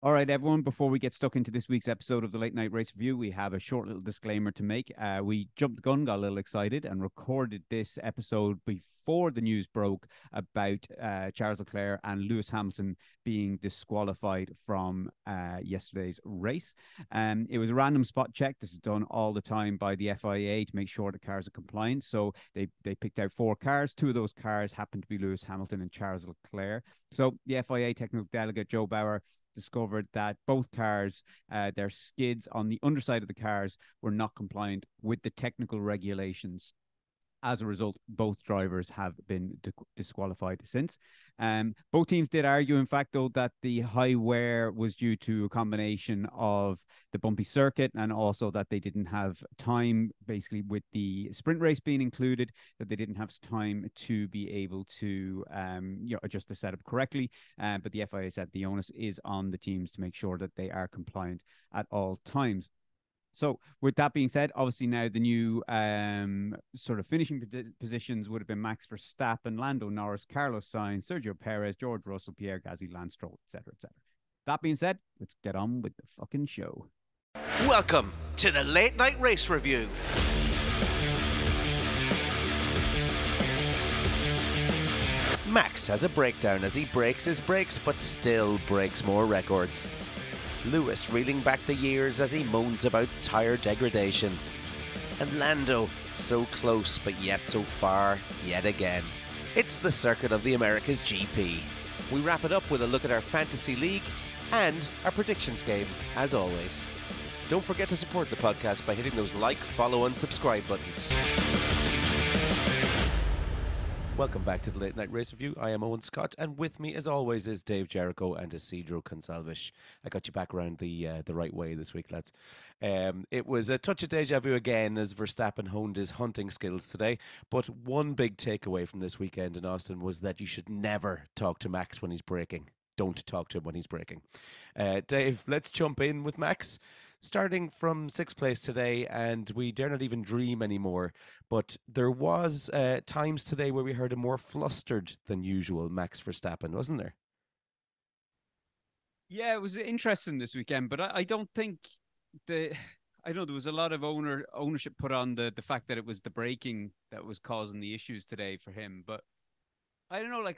All right, everyone, before we get stuck into this week's episode of the Late Night Race Review, we have a short little disclaimer to make. We jumped the gun, got a little excited, and recorded this episode before the news broke about Charles Leclerc and Lewis Hamilton being disqualified from yesterday's race. It was a random spot check. This is done all the time by the FIA to make sure the cars are compliant. So they picked out 4 cars. 2 of those cars happened to be Lewis Hamilton and Charles Leclerc. So the FIA technical delegate, Joe Bauer, discovered that both cars, their skids on the underside of the cars were not compliant with the technical regulations. As a result, both drivers have been disqualified since. Both teams did argue, in fact, though, that the high wear was due to a combination of the bumpy circuit and also that they didn't have time, basically, with the sprint race being included, that they didn't have time to be able to adjust the setup correctly. But the FIA said the onus is on the teams to make sure that they are compliant at all times. So with that being said, obviously now the new sort of finishing positions would have been Max Verstappen, Lando Norris, Carlos Sainz, Sergio Perez, George Russell, Pierre Gasly, Lance Stroll, etc., etc. That being said, let's get on with the fucking show. Welcome to the Late Night Race Review. Max has a breakdown as he breaks his brakes, but still breaks more records. Lewis reeling back the years as he moans about tyre degradation. And Lando, so close but yet so far, yet again. It's the circuit of the America's GP. We wrap it up with a look at our fantasy league and our predictions game, as always. Don't forget to support the podcast by hitting those like, follow and subscribe buttons. Welcome back to the Late Night Race Review. I am Owen Scott, and with me, as always, is Dave Jericho and Isidro Consalvish. I got you back around the right way this week, lads. It was a touch of deja vu again as Verstappen honed his hunting skills today, but one big takeaway from this weekend in Austin was that you should never talk to Max when he's braking. Don't talk to him when he's braking. Dave, let's jump in with Max. Starting from 6th place today, and we dare not even dream anymore, but there was times today where we heard a more flustered than usual Max Verstappen, wasn't there? Yeah, it was interesting this weekend, but I don't think there was a lot of ownership put on the fact that it was the braking that was causing the issues today for him. But I don't know,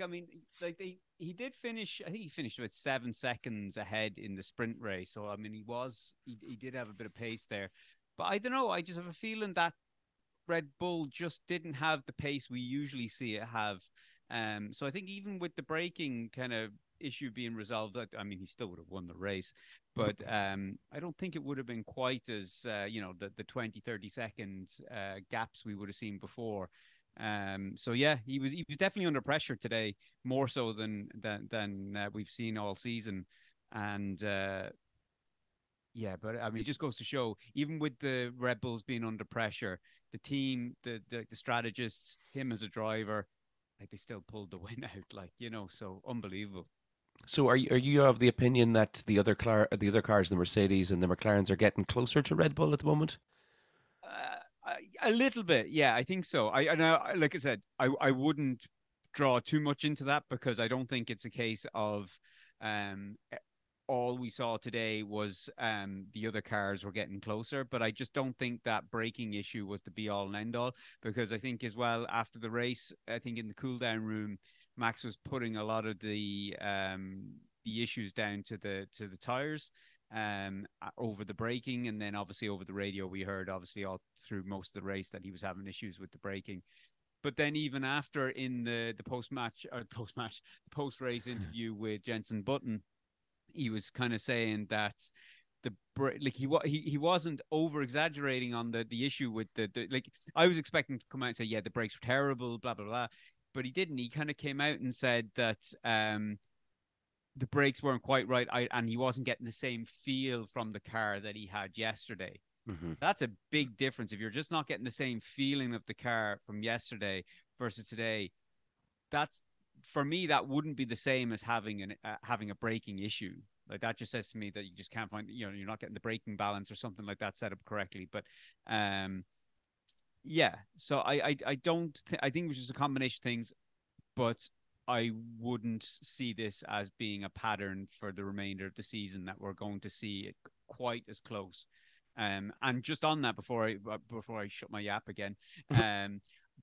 he did finish. I think he finished about 7 seconds ahead in the sprint race. So I mean, he did have a bit of pace there. But I don't know. I just have a feeling that Red Bull just didn't have the pace we usually see it have. So I think even with the braking kind of issue being resolved, I mean, he still would have won the race. But I don't think it would have been quite as the 20, 30 second gaps we would have seen before. So yeah, he was definitely under pressure today, more so than we've seen all season. And yeah, but I mean, it just goes to show, even with the Red Bulls being under pressure, the team, the strategists, him as a driver, like, they still pulled the win out, so unbelievable. So are you of the opinion that the other cars, the Mercedes and the McLarens, are getting closer to Red Bull at the moment? A little bit, yeah, I think so. I know, like I said, I wouldn't draw too much into that, because I don't think it's a case of all we saw today was the other cars were getting closer. But I just don't think that braking issue was the be all and end all, because I think as well, after the race, I think in the cool down room, Max was putting a lot of the issues down to the tires. Over the braking, and then obviously over the radio we heard obviously all through most of the race that he was having issues with the braking. But then even after, in the post-race interview with Jenson Button, he was kind of saying that he wasn't over exaggerating on the issue with the I was expecting to come out and say, yeah, the brakes were terrible, blah blah blah, but he didn't. He kind of came out and said that the brakes weren't quite right, and he wasn't getting the same feel from the car that he had yesterday. Mm-hmm. That's a big difference. If you're just not getting the same feeling of the car from yesterday versus today, that's, for me, that wouldn't be the same as having a braking issue. Like, that just says to me that you just can't find, you're not getting the braking balance or something like that set up correctly. But yeah, so I think it was just a combination of things. But I wouldn't see this as being a pattern for the remainder of the season, that we're going to see it quite as close. And just on that, before I shut my yap again,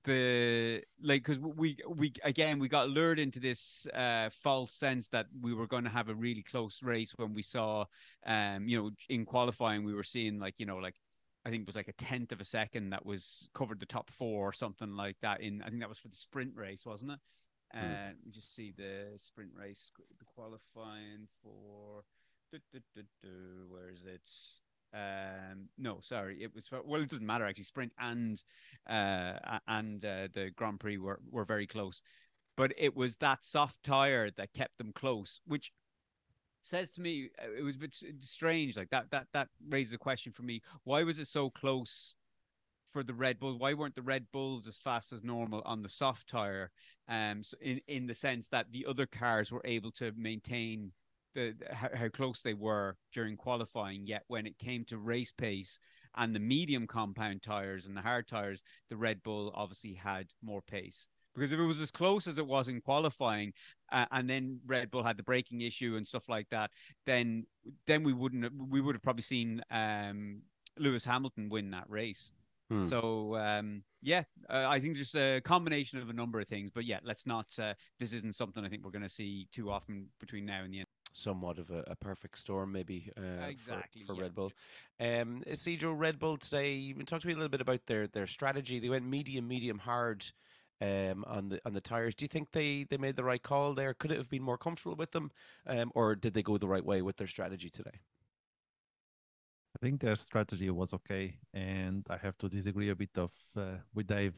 because we got lured into this false sense that we were going to have a really close race when we saw, in qualifying we were seeing like I think it was like a tenth of a second that was covered the top four or something like that. I think that was for the sprint race, wasn't it? We just see the sprint race, the qualifying for. Where is it? No, sorry, it was it doesn't matter actually. Sprint and the Grand Prix were very close, but it was that soft tire that kept them close, which says to me it was a bit strange. Like that raises a question for me. Why was it so close for the Red Bull? Why weren't the Red Bulls as fast as normal on the soft tire? So in the sense that the other cars were able to maintain how close they were during qualifying, yet when it came to race pace and the medium compound tires and the hard tires, the Red Bull obviously had more pace. Because if it was as close as it was in qualifying, and then Red Bull had the braking issue and stuff like that, then we would have probably seen Lewis Hamilton win that race. So I think just a combination of a number of things. But yeah, let's not. This isn't something I think we're going to see too often between now and the end. Somewhat of a perfect storm, maybe, Exactly, for yeah. Red Bull. Sergio, Red Bull today, talk to me a little bit about their strategy. They went medium hard on the tires. Do you think they made the right call there? Could it have been more comfortable with them, or did they go the right way with their strategy today? I think their strategy was okay, and I have to disagree a bit with Dave.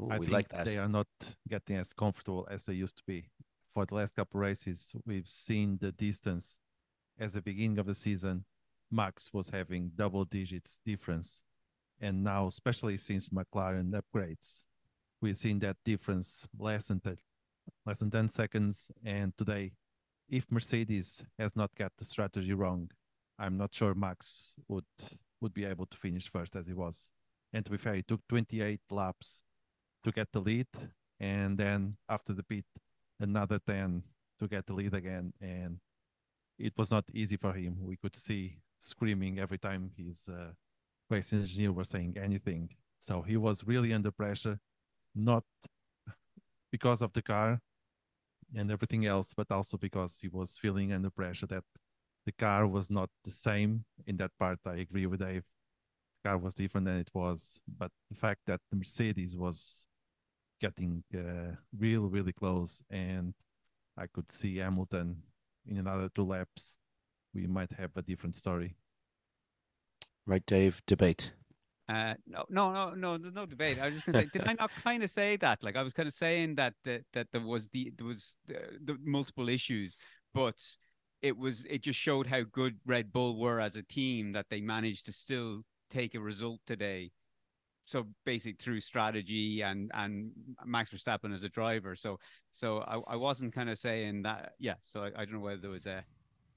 Ooh, I we think like that. they are not getting as comfortable as they used to be. For the last couple of races, we've seen the distance. As the beginning of the season, Max was having double digits difference. And now, especially since McLaren upgrades, we've seen that difference less than 10 seconds. And today, if Mercedes has not got the strategy wrong, I'm not sure Max would be able to finish first as he was. And to be fair, it took 28 laps to get the lead. And then after the pit, another 10 to get the lead again. And it was not easy for him. We could see screaming every time his race engineer was saying anything. So he was really under pressure, not because of the car and everything else, but also because he was feeling under pressure that the car was not the same. In that part, I agree with Dave. The car was different than it was. But the fact that the Mercedes was getting really close, and I could see Hamilton in another 2 laps, we might have a different story. Right, Dave, debate. No, there's no debate. I was just gonna say, did I not kind of say that? Like I was kind of saying that there was the multiple issues, but it just showed how good Red Bull were as a team, that they managed to still take a result today. So basically through strategy and Max Verstappen as a driver. So I wasn't kind of saying that. Yeah. So I don't know whether there was a.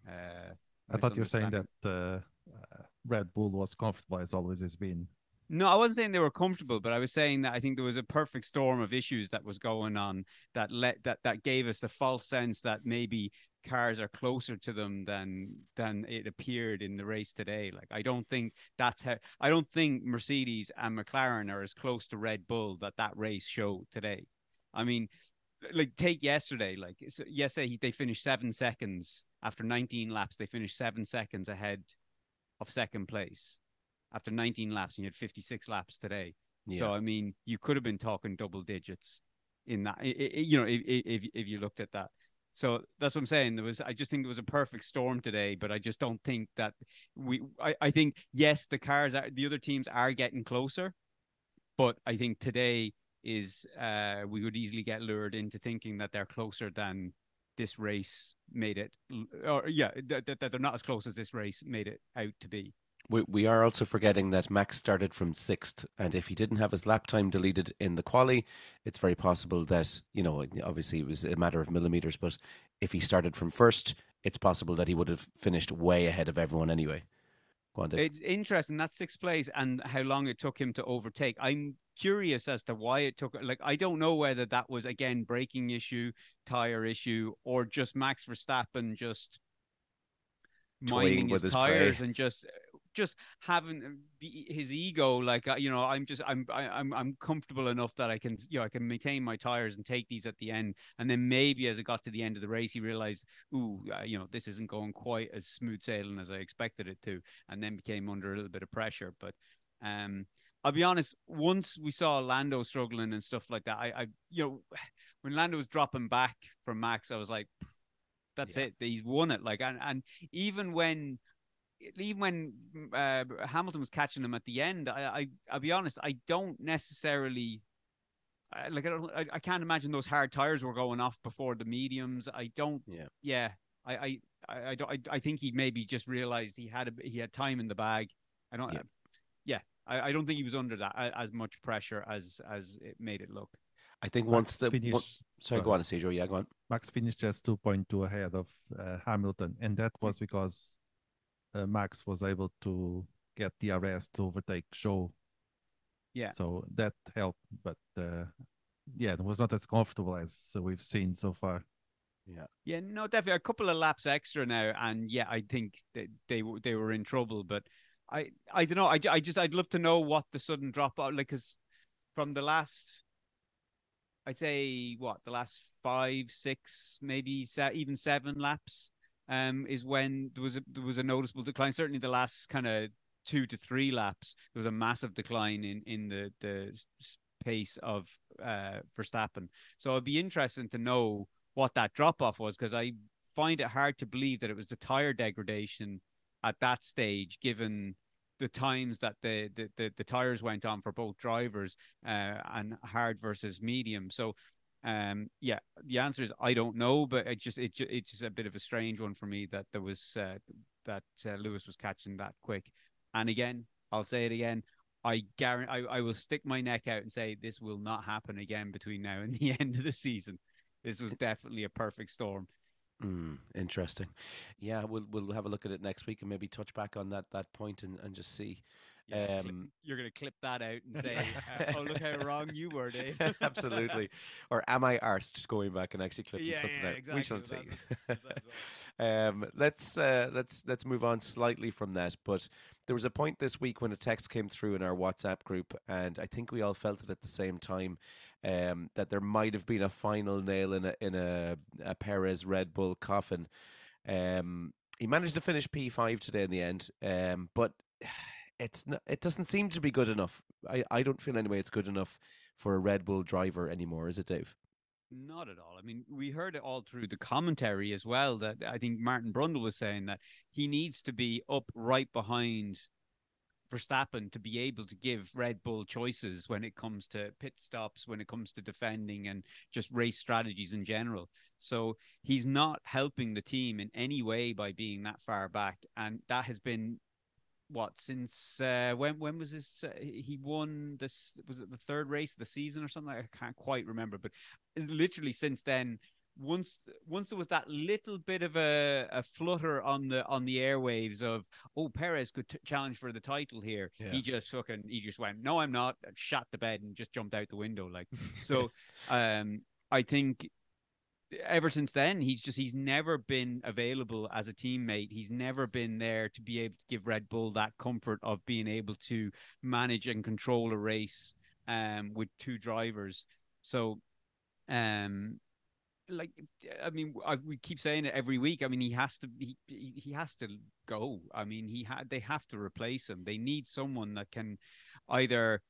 I thought you were saying that Red Bull was comfortable as always has been. No, I wasn't saying they were comfortable, but I was saying that I think there was a perfect storm of issues that was going on that gave us the false sense that maybe cars are closer to them than it appeared in the race today. Like I don't think Mercedes and McLaren are as close to Red Bull that race showed today. I mean, like take yesterday. Like yesterday they finished 7 seconds after 19 laps. They finished 7 seconds ahead of second place after 19 laps, and you had 56 laps today. Yeah. So I mean, you could have been talking double digits in that. If you looked at that. So that's what I'm saying. I just think it was a perfect storm today, but I just don't think that I think, yes, the other teams are getting closer, but I think today is, we would easily get lured into thinking that they're closer than this race made it, or that they're not as close as this race made it out to be. We are also forgetting that Max started from 6th, and if he didn't have his lap time deleted in the quali, it's very possible that, obviously it was a matter of millimeters, but if he started from 1st, it's possible that he would have finished way ahead of everyone anyway. Go on, Dave. It's interesting, that's 6th place and how long it took him to overtake. I'm curious as to why it took. Like, I don't know whether that was again braking issue, tire issue, or just Max Verstappen just Toying minding with his his prey. tires and just having his ego, like, I'm comfortable enough that I can, I can maintain my tires and take these at the end. And then maybe as it got to the end of the race, he realized, this isn't going quite as smooth sailing as I expected it to, and then became under a little bit of pressure. But I'll be honest, once we saw Lando struggling and stuff like that, when Lando was dropping back from Max, I was like, that's it. He's won it. Like, and even when Hamilton was catching him at the end, I'll be honest, I don't necessarily I can't imagine those hard tires were going off before the mediums. I don't. Yeah. I think he maybe just realized he had time in the bag. I don't. I don't think he was under that as much pressure as it made it look. I think Max finished. Sorry, go on, Sergio. Yeah, go on. Max finished just 2.2 ahead of Hamilton, and that was because Max was able to get DRS to overtake Show. Yeah. So that helped, but it was not as comfortable as we've seen so far. Yeah. Yeah, no, definitely a couple of laps extra now, and I think they were in trouble. But I don't know. I'd love to know what the sudden drop out, like, because from the last, I'd say the last 5, 6, maybe even 7 laps, is when there was a noticeable decline. Certainly the last kind of 2 to 3 laps, there was a massive decline in the pace of Verstappen. So it'd be interesting to know what that drop off was, because I find it hard to believe that it was the tire degradation at that stage, given the times that the tires went on for both drivers, and hard versus medium. So the answer is I don't know, but it's just a bit of a strange one for me that there was that Lewis was catching that quick. And again, I'll say it again, I guarantee I will stick my neck out and say this will not happen again between now and the end of the season. This was definitely a perfect storm. Interesting. Yeah, we'll have a look at it next week and maybe touch back on that point and just see. Yeah, you're going to clip that out and say, "Oh, look how wrong you were, Dave." Absolutely. Or am I arsed going back and actually clipping something out? Exactly. We shall see. Let's move on slightly from that. But there was a point this week when a text came through in our WhatsApp group, and I think we all felt it at the same time, that there might have been a final nail in a Perez Red Bull coffin. He managed to finish P5 today in the end, but it doesn't seem to be good enough. I don't feel anyway it's good enough for a Red Bull driver anymore, is it, Dave? Not at all. I mean, we heard it all through the commentary as well, that I think Martin Brundle was saying that he needs to be up right behind Verstappen to be able to give Red Bull choices when it comes to pit stops, when it comes to defending, and just race strategies in general. So he's not helping the team in any way by being that far back. And that has been since when was this? He won this, was it the 3rd race of the season or something? I can't quite remember, but it's literally since then. Once there was that little bit of a flutter on the airwaves of, oh, Perez could challenge for the title here, he just went, no, I'm not, shot the bed and just jumped out the window. Like, so I think ever since then, he's never been available as a teammate. He's never been there to be able to give Red Bull that comfort of being able to manage and control a race with 2 drivers. So like, I mean, we keep saying it every week. I mean, he has to go. I mean, they have to replace him. They need someone that can either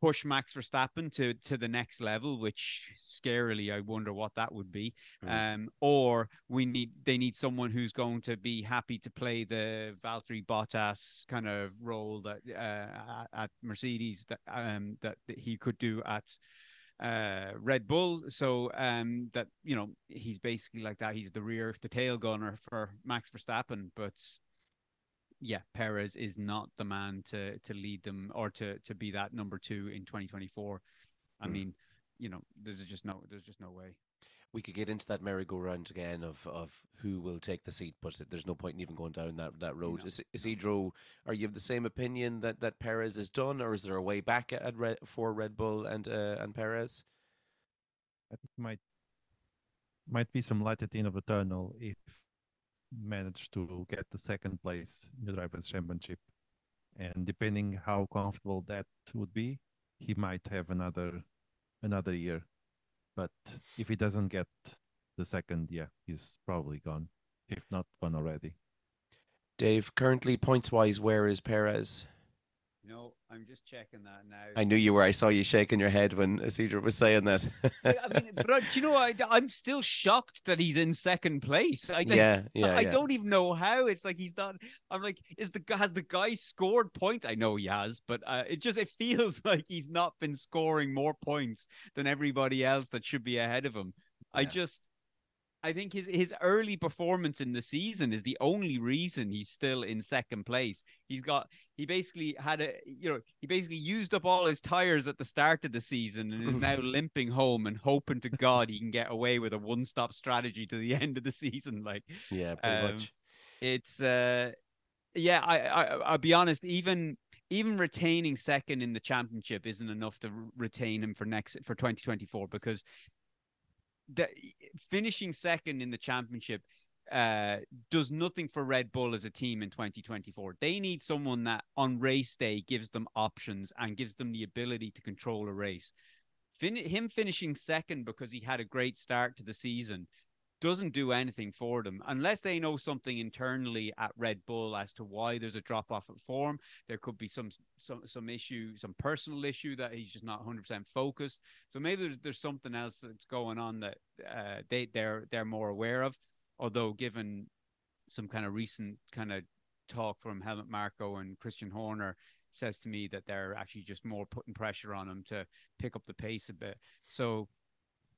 push Max Verstappen to the next level, which scarily I wonder what that would be. Or they need someone who's going to be happy to play the Valtteri Bottas kind of role that at Mercedes that he could do at Red Bull. So that, he's basically like that. He's the tail gunner for Max Verstappen, but yeah, Perez is not the man to lead them or to be that number 2 in 2024. I mean, there's just no way. we could get into that merry-go-round again of who will take the seat, but there's no point in even going down that road. No, Isidro, are you of the same opinion that Perez is done, or is there a way back for Red Bull and Perez? I think might be some light at the end of the tunnel if managed to get the second place in the Drivers' Championship. And depending how comfortable that would be, he might have another year. But if he doesn't get the second, yeah, he's probably gone, if not gone already. Dave, currently points-wise, where is Perez? No, I'm just checking that now. I knew you were. I saw you shaking your head when Isidro was saying that. I mean, but do you know, I'm still shocked that he's in second place. Yeah. I don't even know how. It's like he's not. I'm like, has the guy scored points? I know he has, but it feels like he's not been scoring more points than everybody else that should be ahead of him. Yeah. I think his early performance in the season is the only reason he's still in second place. He basically used up all his tires at the start of the season and is now limping home and hoping to God he can get away with a one-stop strategy to the end of the season. Like, Yeah, pretty much. It's yeah, I'll be honest, even retaining second in the championship isn't enough to retain him for 2024, because finishing second in the championship does nothing for Red Bull as a team in 2024. They need someone that on race day gives them options and gives them the ability to control a race. Him finishing second because he had a great start to the season doesn't do anything for them unless they know something internally at Red Bull as to why there's a drop off of form. There could be some issue, some personal issue that he's just not 100% focused. So maybe there's something else that's going on that they're more aware of. Although given some kind of recent kind of talk from Helmut Marko and Christian Horner says to me that they're actually just more putting pressure on him to pick up the pace a bit. So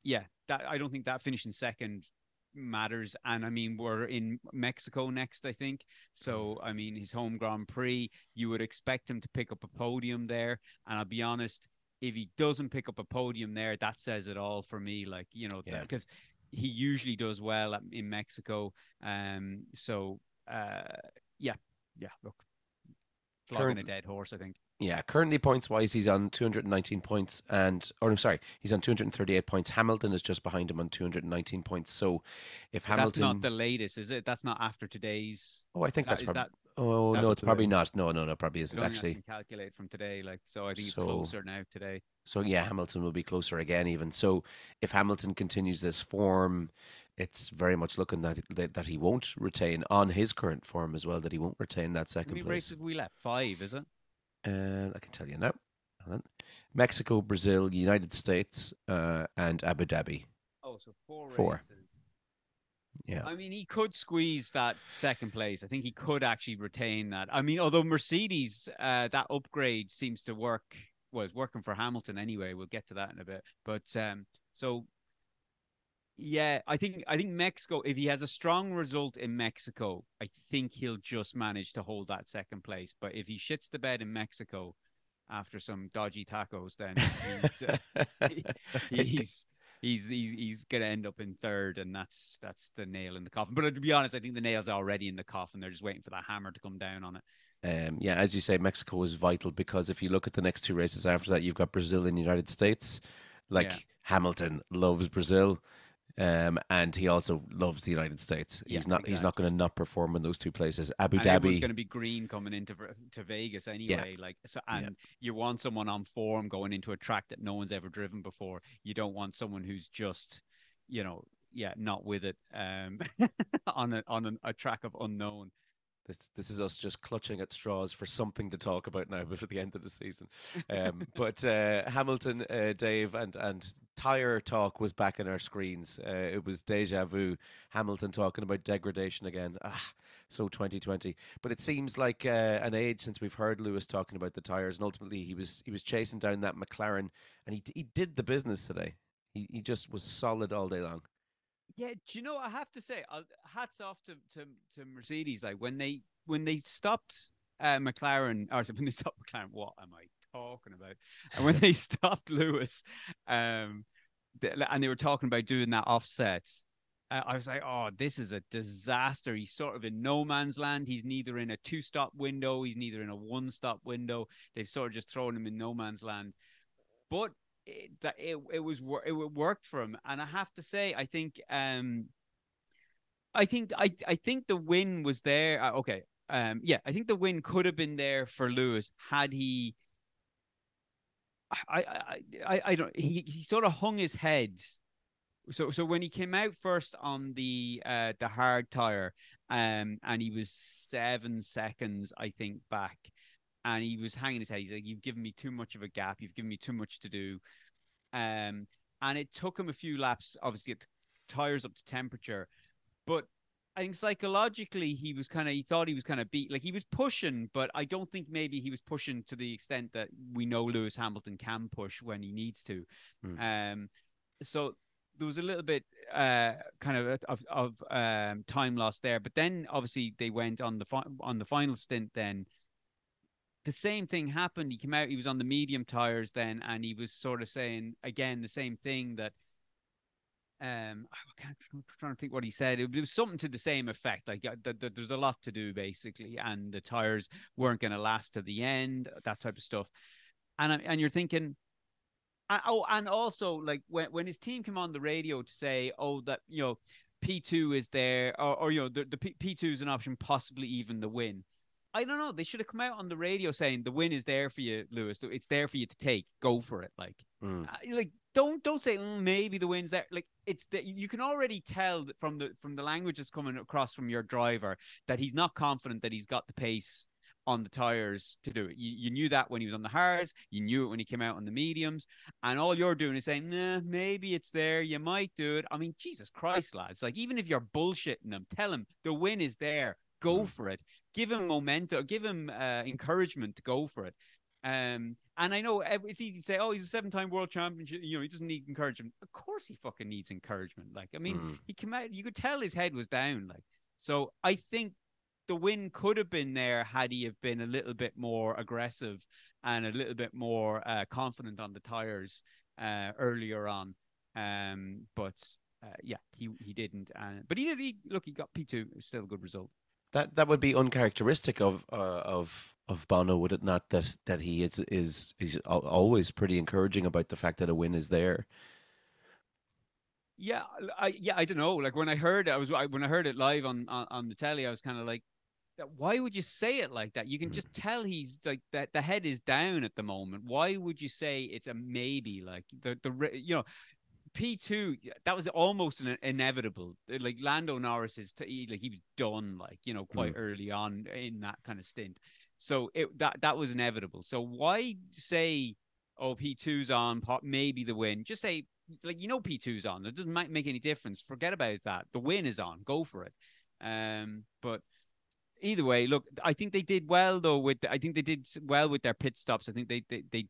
yeah, that I don't think that finishing second matters. And I mean, we're in Mexico next, I think. So I mean, his home Grand Prix, you would expect him to pick up a podium there. And I'll be honest, if he doesn't pick up a podium there, that says it all for me. Like, you know, because he usually does well in Mexico. Yeah, look, flogging a dead horse, I think. Yeah, currently points-wise, he's on 219 points, he's on 238 points. Hamilton is just behind him on 219 points. So, if Hamilton, that's not the latest, is it? That's not after today's. Oh, I think that's probably. Oh no, it's probably not. No, probably isn't actually. I can calculate from today, so I think it's closer now today. So yeah, Hamilton will be closer again, even. So if Hamilton continues this form, it's very much looking that he won't retain on his current form as well. That he won't retain that second place. How many races have we left? 5, is it? I can tell you now. Mexico, Brazil, United States, and Abu Dhabi. Oh, so 4 races. Yeah. I mean, he could squeeze that second place. I think he could actually retain that. I mean, although Mercedes, that upgrade seems to work. Well, it's working for Hamilton anyway. We'll get to that in a bit. But so yeah, I think Mexico, if he has a strong result in Mexico, I think he'll just manage to hold that second place. But if he shits the bed in Mexico after some dodgy tacos, then he's going to end up in third, and that's the nail in the coffin. But to be honest, I think the nail's already in the coffin. They're just waiting for that hammer to come down on it. Yeah, as you say, Mexico is vital because if you look at the next 2 races after that, you've got Brazil and the United States. Hamilton loves Brazil. And he also loves the United States. He's not going to not perform in those 2 places. Abu Dhabi. Everyone's going to be green coming into Vegas anyway. Yeah. You want someone on form going into a track that no one's ever driven before. You don't want someone who's just, not with it on a track of unknown. This is us just clutching at straws for something to talk about now before the end of the season. But Hamilton, Dave, and tire talk was back in our screens. It was deja vu. Hamilton talking about degradation again. So 2020. But it seems like an age since we've heard Lewis talking about the tires, and ultimately he was chasing down that McLaren, and he did the business today. He just was solid all day long. Yeah, do you know, I have to say, hats off to Mercedes. Like when they stopped McLaren, or when they stopped McLaren, what am I talking about? And when they stopped Lewis, and they were talking about doing that offset. I was like, oh, this is a disaster. He's sort of in no man's land. He's neither in a 2-stop window. He's neither in a 1-stop window. They've sort of just thrown him in no man's land. But it worked for him. And I have to say, I think the win was there. Okay. Yeah, I think the win could have been there for Lewis had he. I don't. He sort of hung his head. So when he came out first on the hard tire, and he was 7 seconds, I think, back, and he was hanging his head. He's like, "You've given me too much of a gap. You've given me too much to do." And it took him a few laps, obviously, get the tires up to temperature. But I think psychologically, he thought he was kind of beat. Like, he was pushing, but I don't think maybe he was pushing to the extent that we know Lewis Hamilton can push when he needs to. So there was a little bit kind of time lost there. But then obviously they went on the final stint. Then the same thing happened. He came out. He was on the medium tires then, and he was sort of saying again the same thing that. I'm trying to think what he said. It was something to the same effect. Like there's a lot to do basically, and the tires weren't going to last to the end. That type of stuff. And you're thinking, and also like when his team came on the radio to say, oh, that P2 is there, or the P2 is an option, possibly even the win. I don't know. They should have come out on the radio saying the win is there for you, Lewis. It's there for you to take. Go for it. Like don't say maybe the win's there. Like you can already tell from the language that's coming across from your driver that he's not confident that he's got the pace on the tires to do it. You knew that when he was on the hards. You knew it when he came out on the mediums. And all you're doing is saying, nah, maybe it's there. You might do it. I mean, Jesus Christ, lads. Like, even if you're bullshitting them, tell him the win is there. Go for it. Give him momentum. Give him encouragement to go for it. And I know it's easy to say, oh, he's a 7-time world champion. He doesn't need encouragement. Of course he fucking needs encouragement. Like, I mean, he came out, you could tell his head was down. Like, so I think the win could have been there had he have been a little bit more aggressive and a little bit more confident on the tires earlier on. But yeah, he didn't. But he did. He got P2. It's still a good result. That would be uncharacteristic of Bono, would it not? That he is always pretty encouraging about the fact that a win is there. Yeah, I don't know. Like when I heard it live on the telly, I was kind of like, why would you say it like that? You can just tell he's like that. The head is down at the moment. Why would you say it's a maybe? Like P2, that was almost an inevitable. Like Lando Norris he was done, like, quite early on in that kind of stint. So that was inevitable. So why say, oh, P2's on, maybe the win? Just say, like, P2's on. It doesn't make any difference. Forget about that. The win is on. Go for it. But either way, look, I think they did well though. I think they did well with their pit stops. I think they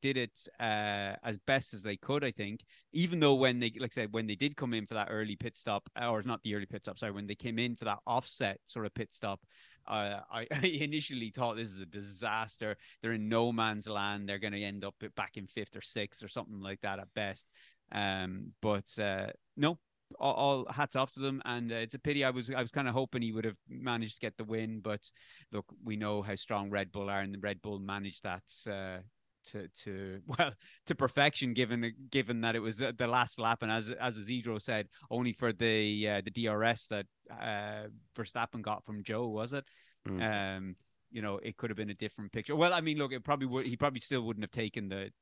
did it as best as they could. I think, even though when they, like I said, when they did come in for that early pit stop, or not the early pit stop, sorry, when they came in for that offset sort of pit stop, I initially thought this is a disaster. They're in no man's land. They're going to end up back in 5th or 6th or something like that at best. But no. All hats off to them, and it's a pity. I was kind of hoping he would have managed to get the win, but look, we know how strong Red Bull are, and the Red Bull managed that to perfection, given that it was the last lap, and as Isidro said, only for the DRS that Verstappen got from Joe, was it? It could have been a different picture. Well, I mean, look, he probably still wouldn't have taken the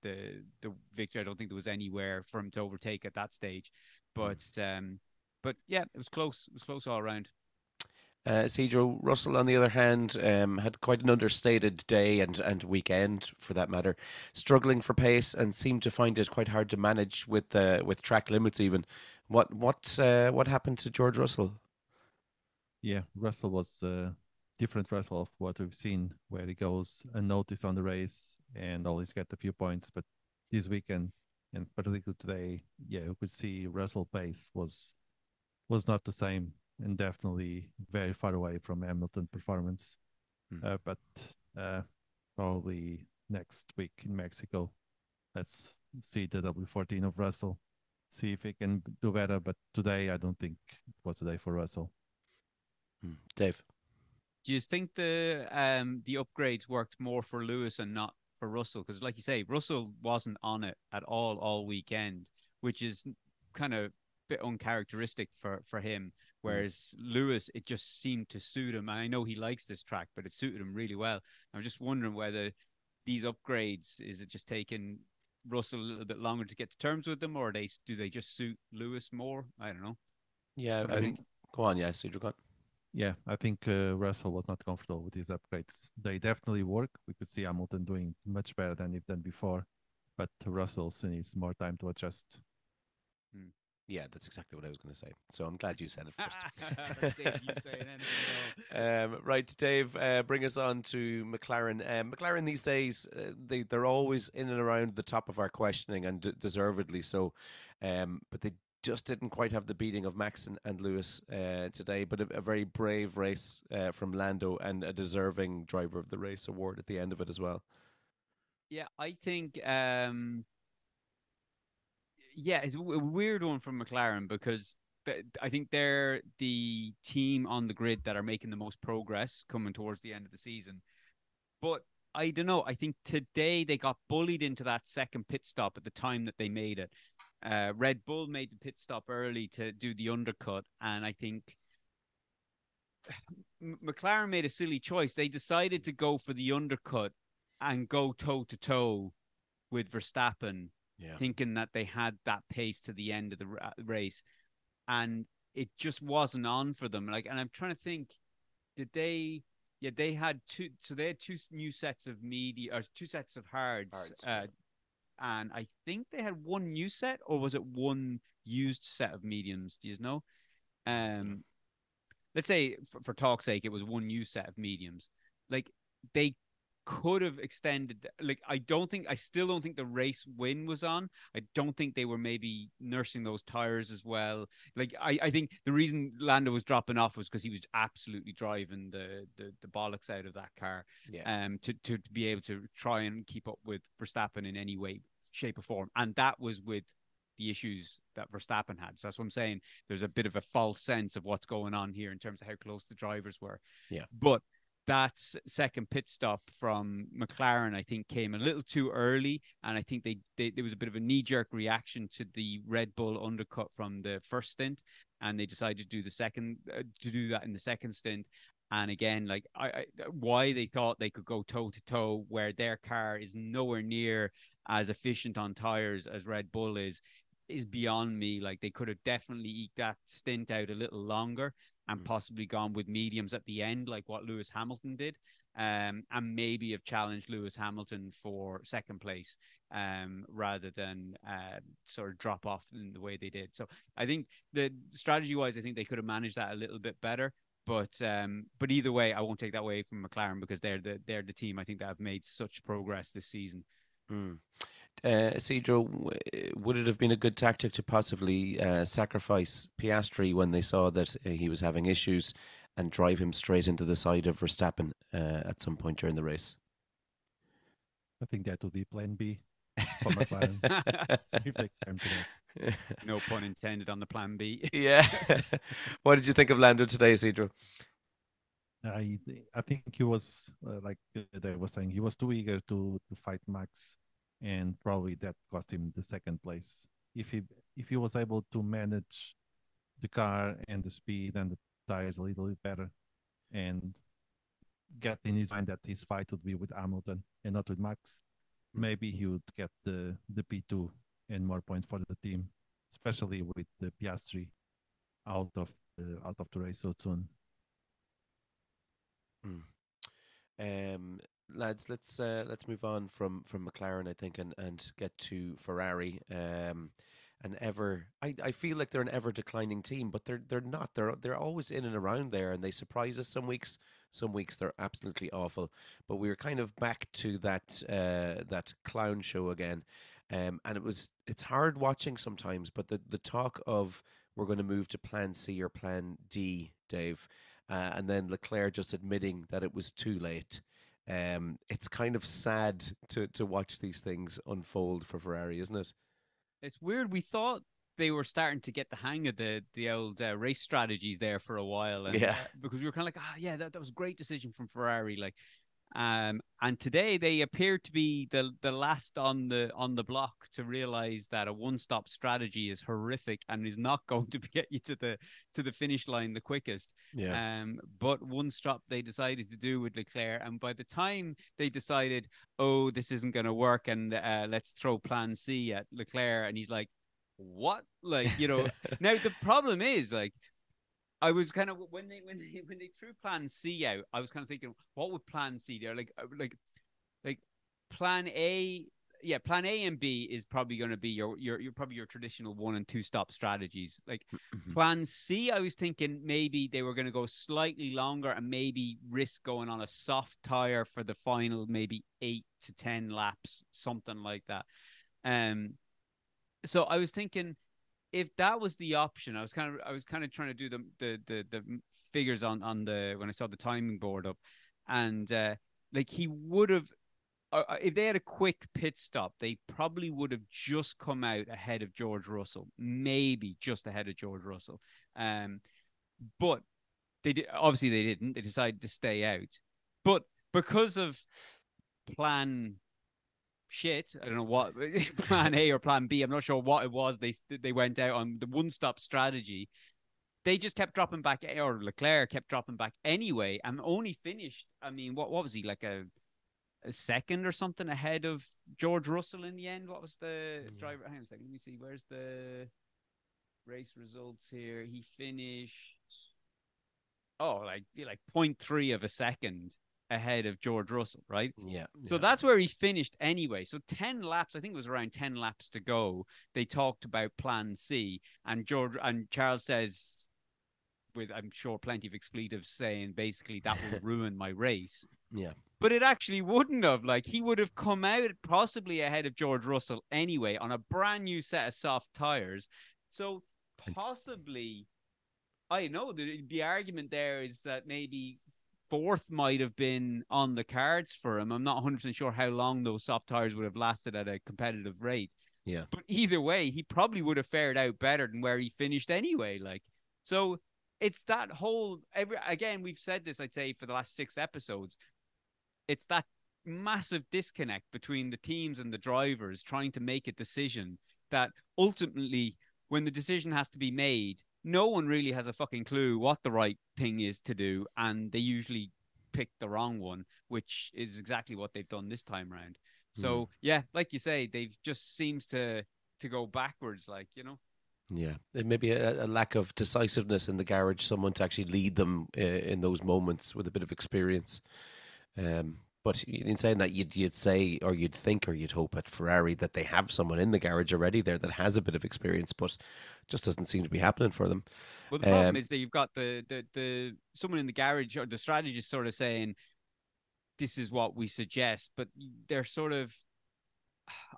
victory. I don't think there was anywhere for him to overtake at that stage. But yeah, it was close. It was close all around. Sergio Russell, on the other hand, had quite an understated day and weekend, for that matter, struggling for pace and seemed to find it quite hard to manage with track limits. Even what happened to George Russell? Yeah, Russell was different Russell of what we've seen, where he goes unnoticed on the race and always get a few points. But this weekend, and particularly today, yeah, you could see Russell pace was not the same, and definitely very far away from Hamilton performance. But probably next week in Mexico, let's see the W14 of Russell. see if he can do better. But today, I don't think it was a day for Russell. Dave? Do you think the upgrades worked more for Lewis and not for Russell? Because, like you say, Russell wasn't on it at all weekend, which is kind of a bit uncharacteristic for him. Whereas Lewis, it just seemed to suit him. And I know he likes this track, but it suited him really well. I'm just wondering whether these upgrades, is it just taking Russell a little bit longer to get to terms with them, or do they just suit Lewis more? I don't know. Yeah, What do you think? go on, yeah, Cedric, go on. Yeah, I think Russell was not comfortable with these upgrades. They definitely work. We could see Hamilton doing much better than he'd done before, but Russell still needs more time to adjust. Yeah, that's exactly what I was going to say. So I'm glad you said it first. Save you saying anything. Right, Dave, bring us on to McLaren. McLaren these days, they're always in and around the top of our questioning, and deservedly so. But they just didn't quite have the beating of Max and Lewis today, but a very brave race from Lando, and a deserving driver of the race award at the end of it as well. Yeah, I think yeah, it's a weird one from McLaren because I think they're the team on the grid that are making the most progress coming towards the end of the season. But I don't know. I think today they got bullied into that second pit stop at the time that they made it. Red Bull made the pit stop early to do the undercut, and I think McLaren made a silly choice. They decided to go for the undercut and go toe to toe with Verstappen, thinking that they had that pace to the end of the race, and it just wasn't on for them. Like, and I'm trying to think, did they? Yeah, they had two. So they had two new sets of two sets of hards. And I think they had one new set, or was it one used set of mediums? Do you know? Let's say for talk's sake, it was one new set of mediums. Like, they could have extended. Like, I still don't think the race win was on. I don't think they were maybe nursing those tires as well. Like, I think the reason Lando was dropping off was because he was absolutely driving the bollocks out of that car. To be able to try and keep up with Verstappen in any way, shape, or form, and that was with the issues that Verstappen had. So that's what I'm saying. There's a bit of a false sense of what's going on here in terms of how close the drivers were. Yeah. But that second pit stop from McLaren, I think, came a little too early, and I think there was a bit of a knee-jerk reaction to the Red Bull undercut from the first stint, and they decided to do that in the second stint. And again, like why they thought they could go toe to toe where their car is nowhere near as efficient on tires as Red Bull is beyond me. Like, they could have definitely eked that stint out a little longer and possibly gone with mediums at the end, like what Lewis Hamilton did, and maybe have challenged Lewis Hamilton for second place, rather than sort of drop off in the way they did. So I think the strategy-wise, I think they could have managed that a little bit better. But either way, I won't take that away from McLaren because they're the team I think that have made such progress this season. Cedro, would it have been a good tactic to possibly sacrifice Piastri when they saw that he was having issues, and drive him straight into the side of Verstappen at some point during the race? I think that would be plan B for McLaren if they came to that. No pun intended on the plan B. Yeah. What did you think of Lando today, Cedro? I think he was like they were saying, he was too eager to fight Max, and probably that cost him the second place. If he was able to manage the car and the speed and the tires a little bit better, and get in his mind that his fight would be with Hamilton and not with Max, maybe he would get the P2 and more points for the team, especially with the Piastri out of the race so soon. Lads, let's move on from McLaren, I think, and get to Ferrari. I feel like they're an ever declining team, but they're not. They're always in and around there, and they surprise us some weeks. Some weeks they're absolutely awful. But we're kind of back to that clown show again, and it's hard watching sometimes. But the talk of we're going to move to Plan C or Plan D, Dave, and then Leclerc just admitting that it was too late. It's kind of sad to watch these things unfold for Ferrari, isn't it? It's weird. We thought they were starting to get the hang of the old race strategies there for a while, and Yeah. because we were kind of like, yeah, that was a great decision from Ferrari, like. And today they appear to be the last on the block to realize that a one-stop strategy is horrific and is not going to get you to the finish line the quickest. Yeah. But one stop they decided to do with Leclerc, and by the time they decided, oh, this isn't going to work, and let's throw Plan C at Leclerc, and he's like, what? Like, now the problem is, like, I was kind of when they threw Plan C out, I was kind of thinking, what would Plan C do? Like Plan A, yeah, Plan A and B is probably going to be your probably your traditional 1 and 2 stop strategies. Like Plan C, I was thinking maybe they were going to go slightly longer and maybe risk going on a soft tire for the final, maybe 8 to 10 laps, something like that. So I was thinking, if that was the option, I was kind of trying to do the figures on the when I saw the timing board up, and like he would have, if they had a quick pit stop, they probably would have just come out ahead of George Russell, maybe just ahead of George Russell. But obviously they didn't. They decided to stay out, but because of plan shit, I don't know what plan A or plan B, I'm not sure what it was, they went out on the one-stop strategy. They just kept dropping back, or Leclerc kept dropping back anyway, and only finished, I mean, what was he, like a second or something ahead of George Russell in the end? What was the driver? Hang on a second, let me see, where's the race results here? He finished like 0.3 of a second ahead of George Russell, right? Yeah. So that's where he finished anyway. So 10 laps, I think it was around 10 laps to go. They talked about Plan C, and Charles says, with I'm sure plenty of expletives, saying basically that will ruin my race. Yeah. But it actually wouldn't have. Like, he would have come out possibly ahead of George Russell anyway on a brand new set of soft tires. So possibly, I know the argument there is that maybe fourth might have been on the cards for him. I'm not 100% sure how long those soft tires would have lasted at a competitive rate. Yeah. But either way, he probably would have fared out better than where he finished anyway. Like, so it's that whole, again, we've said this, I'd say, for the last 6 episodes. It's that massive disconnect between the teams and the drivers trying to make a decision that ultimately, when the decision has to be made, no one really has a fucking clue what the right thing is to do, and they usually pick the wrong one, which is exactly what they've done this time around. So yeah, like you say, they've just seems to go backwards, like, Yeah, it may be a lack of decisiveness in the garage, someone to actually lead them in those moments with a bit of experience. But in saying that, you'd say, or you'd think, or you'd hope at Ferrari that they have someone in the garage already there that has a bit of experience, but just doesn't seem to be happening for them. Well, the problem is that you've got the someone in the garage or the strategist sort of saying, this is what we suggest, but they're sort of,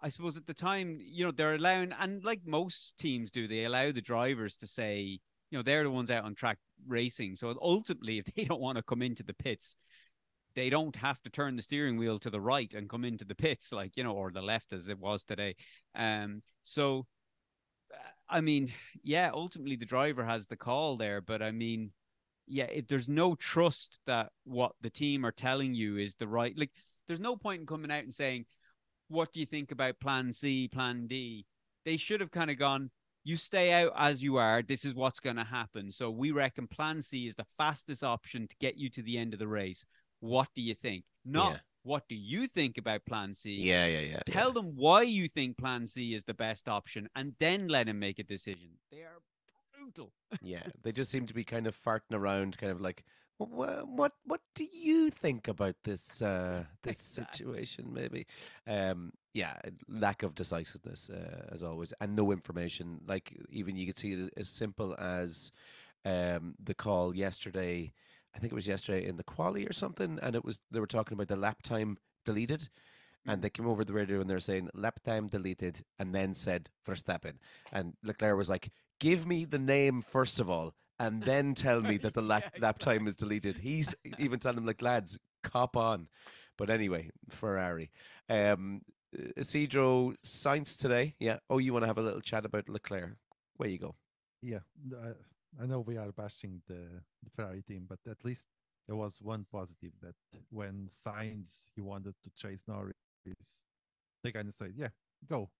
I suppose at the time, they're allowing, and like most teams do, they allow the drivers to say, they're the ones out on track racing. So ultimately, if they don't want to come into the pits, they don't have to turn the steering wheel to the right and come into the pits, like, or the left as it was today. So, I mean, yeah, ultimately the driver has the call there, but I mean, yeah, if there's no trust that what the team are telling you is the right, like, there's no point in coming out and saying, what do you think about Plan C, Plan D? They should have kind of gone, you stay out as you are. This is what's going to happen. So we reckon Plan C is the fastest option to get you to the end of the race. What do you think? Not what do you think about Plan C? Yeah. Tell them why you think Plan C is the best option, and then let him make a decision. They are brutal. Yeah, they just seem to be kind of farting around, kind of like, what do you think about this this situation? Maybe, yeah, lack of decisiveness as always, and no information. Like, even you could see it as simple as the call yesterday. I think it was yesterday in the quali or something, and they were talking about the lap time deleted, and they came over the radio and they were saying lap time deleted, and then said Verstappen, and Leclerc was like, "Give me the name first of all, and then tell me that the lap time is deleted." He's even telling them, like, lads, cop on. But anyway, Ferrari. Isidro Sainz today. Yeah. Oh, you want to have a little chat about Leclerc? Way you go. Yeah, I know we are bashing the Ferrari team, but at least there was one positive, that when Sainz he wanted to chase Norris, they kind of said, "Yeah, go."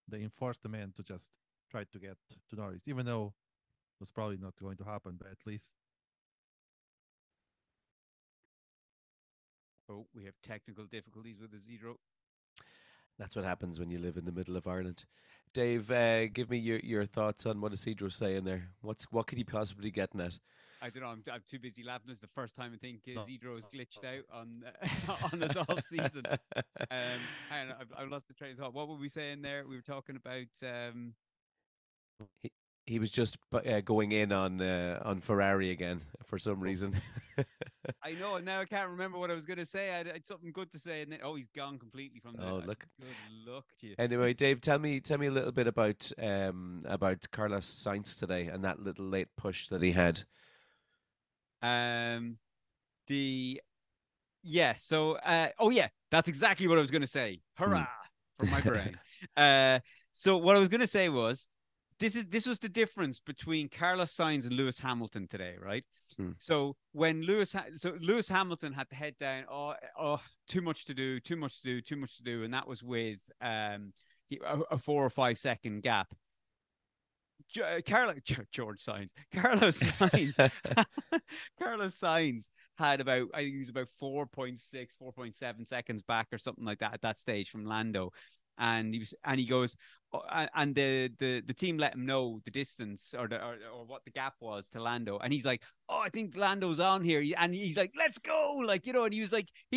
They enforced the man to just try to get to Norris, even though it was probably not going to happen. But at least, Oh, we have technical difficulties with the Zero. That's what happens when you live in the middle of Ireland. Dave, give me your thoughts on what Isidro's saying there. What could he possibly getting at? I don't know. I'm too busy laughing. It's the first time I think no, Zedro has glitched out on on us all season. And I've lost the train of thought. What were we saying there? We were talking about. he, he was just going in on Ferrari again for some reason. I know, and now I can't remember what I was going to say. I had something good to say, and then he's gone completely from the. Oh, look! Good luck to you. Anyway, Dave, tell me a little bit about Carlos Sainz today and that little late push that he had. So that's exactly what I was going to say. Hurrah for my brain. So what I was going to say was, this was the difference between Carlos Sainz and Lewis Hamilton today, right? So when Lewis Hamilton had to head down, too much to do, and that was with a 4 or 5 second gap. Carlos Sainz Carlos Sainz had about, I think he was about 4.6, 4.7 seconds back or something like that at that stage from Lando. And he goes, and the team let him know the distance or what the gap was to Lando, and he's like, I think Lando's on here, and he's like, let's go, like, and he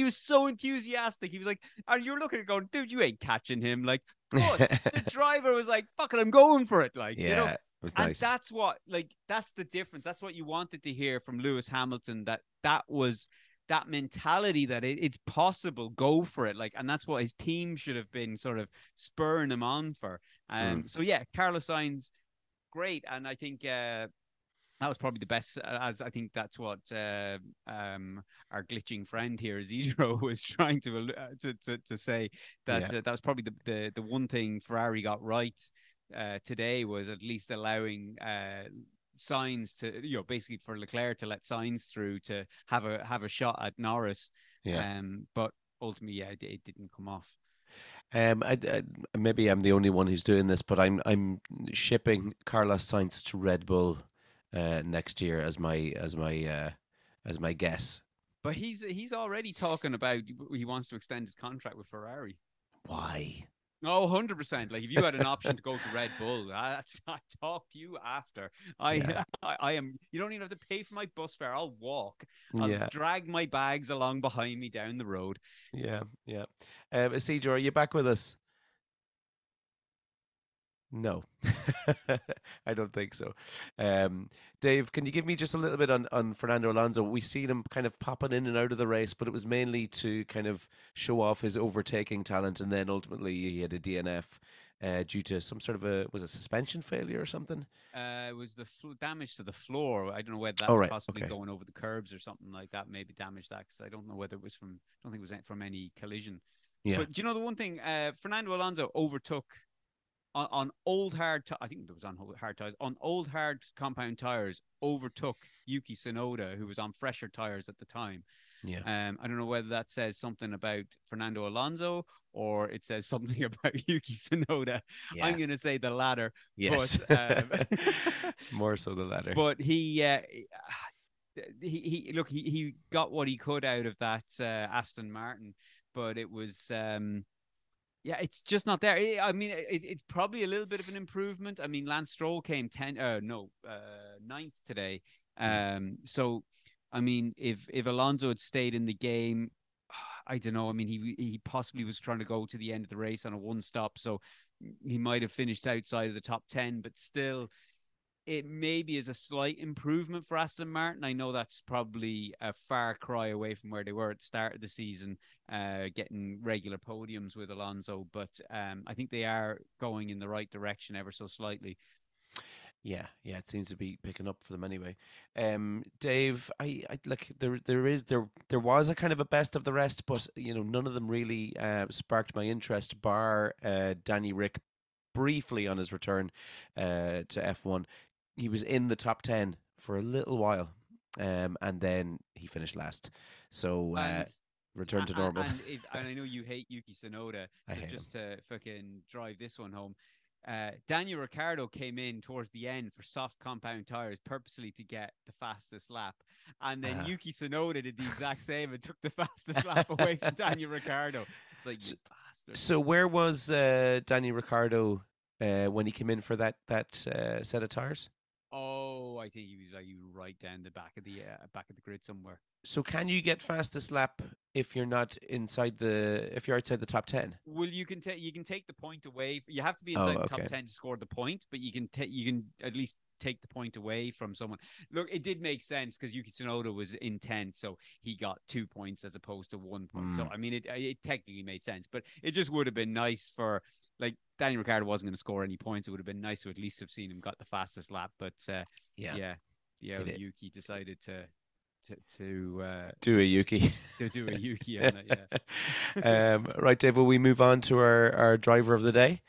was so enthusiastic. He was like, and you're looking at going, dude, you ain't catching him, like, but the driver was like, fuck it, I'm going for it, like, yeah, it was nice. And that's what, like, that's the difference. That's what you wanted to hear from Lewis Hamilton, that was that mentality that it's possible, go for it, like, and that's what his team should have been sort of spurring him on for. So yeah, Carlos Sainz, great, and I think that was probably the best. As I think that's what our glitching friend here, Zedro, was trying to say, that that was probably the one thing Ferrari got right today, was at least allowing Sainz to, basically for Leclerc to let Sainz through to have a shot at Norris. But ultimately, it didn't come off. Maybe I'm the only one who's doing this, but I'm shipping Carlos Sainz to Red Bull next year as my guess. But he's already talking about he wants to extend his contract with Ferrari. Why? Oh, 100%. Like, if you had an option to go to Red Bull, I talk to you after. I am. You don't even have to pay for my bus fare. I'll walk. I'll drag my bags along behind me down the road. Yeah. Isidro, are you back with us? No, I don't think so. Dave, can you give me just a little bit on Fernando Alonso? We seen him kind of popping in and out of the race, but it was mainly to kind of show off his overtaking talent, and then ultimately he had a DNF due to some sort of a suspension failure or something? It was the damage to the floor. I don't know whether that was possibly going over the curbs or something like that. Maybe damaged that, because I don't know whether it was I don't think it was from any collision. Yeah. But do you know the one thing? Fernando Alonso overtook on old hard, I think it was on hard tires, on old hard compound tires, overtook Yuki Tsunoda, who was on fresher tires at the time. Yeah. I don't know whether that says something about Fernando Alonso or it says something about Yuki Tsunoda. Yeah. I'm going to say the latter. Yes. But, more so the latter. But he got what he could out of that Aston Martin, but it was it's just not there. I mean, it's probably a little bit of an improvement. I mean, Lance Stroll came 9th today. So, I mean, if Alonso had stayed in the game, I don't know. I mean, he possibly was trying to go to the end of the race on a one stop, so he might have finished outside of the top 10, but still, it maybe is a slight improvement for Aston Martin. I know that's probably a far cry away from where they were at the start of the season, getting regular podiums with Alonso, but I think they are going in the right direction ever so slightly. Yeah, it seems to be picking up for them anyway. Dave, I like there was a kind of a best of the rest, but none of them really sparked my interest, bar Danny Rick briefly on his return to F1. He was in the top 10 for a little while, and then he finished last. So And return to normal. and I know you hate Yuki Tsunoda, I so hate just him. to fucking drive this one home, Daniel Ricciardo came in towards the end for soft compound tires purposely to get the fastest lap, and then Yuki Tsunoda did the exact same and took the fastest lap away from Daniel Ricciardo. It's like, you bastard. So where was Danny Ricciardo when he came in for that set of tires? Oh, I think he was like right down the back of the grid somewhere. So can you get fastest lap if you're not if you're outside the top 10? Well, you can take the point away. You have to be Oh, inside the top okay. 10 to score the point, but you can at least take the point away from someone. Look, it did make sense because Yuki Tsunoda was in 10th, so he got 2 points as opposed to 1 point. So I mean, it technically made sense, but it just would have been nice for, like, Daniel Ricciardo wasn't going to score any points. It would have been nice to at least have seen him got the fastest lap. But Yeah. Yuki decided to Do a Yuki. to do a Yuki on it. Yeah. Right, Dave, will we move on to our driver of the day?